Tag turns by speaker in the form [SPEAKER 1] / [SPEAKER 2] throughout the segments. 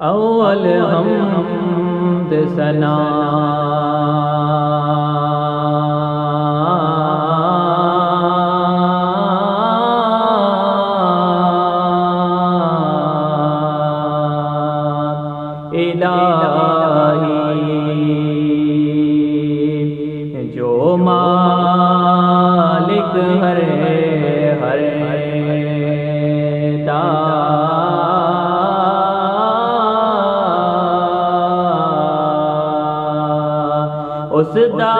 [SPEAKER 1] अव्वल हम्द सना इलाही जो मालिक हर हर दा उस दा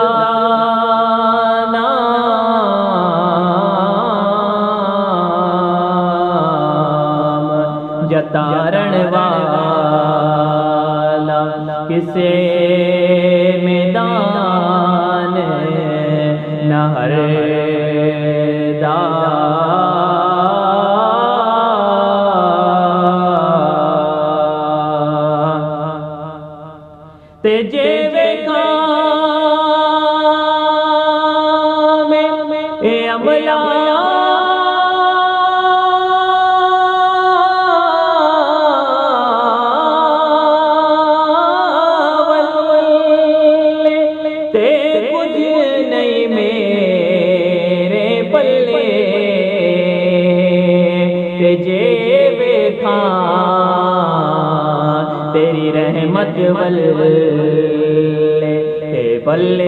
[SPEAKER 1] नाम जतारण वाला किसे मैदान न हर दा तेजे वेखा में अमला ते कुछ नहीं मेरे पल्ले तेजे वेखा तेरी रहमत बल्ले बल्ले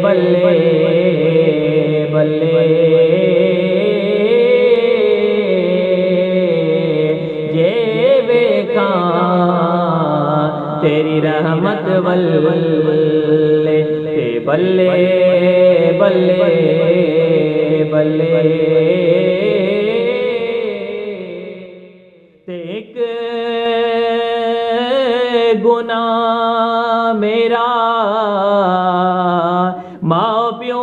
[SPEAKER 1] बल्ले बल्ले जे वेखा तेरी रहमत बल्ले बल्ले बल्ले बल्ले एक गुना मेरा माँ प्यो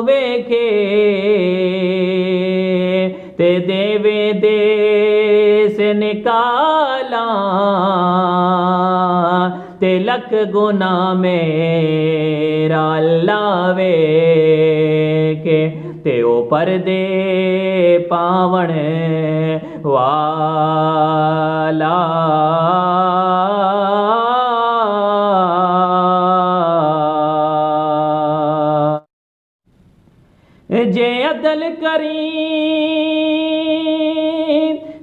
[SPEAKER 1] वेखे ते देवे देश निकाला ते लख गुना मेरा लावे के ते ओ पर्दे पावण वाला जे अदल करी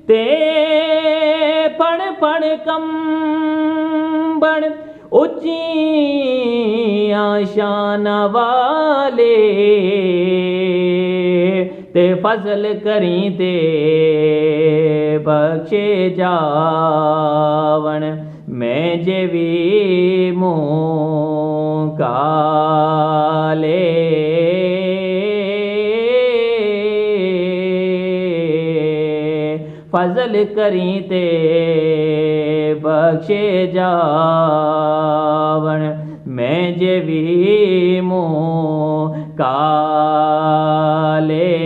[SPEAKER 1] ते फण फण कंबण उच्ची आशान वाले ते फजल करी ते बख्शे जावण मैं जेवी मुँह काले फजल करी ते बख्शे जावण मैं जेवी मुँह काले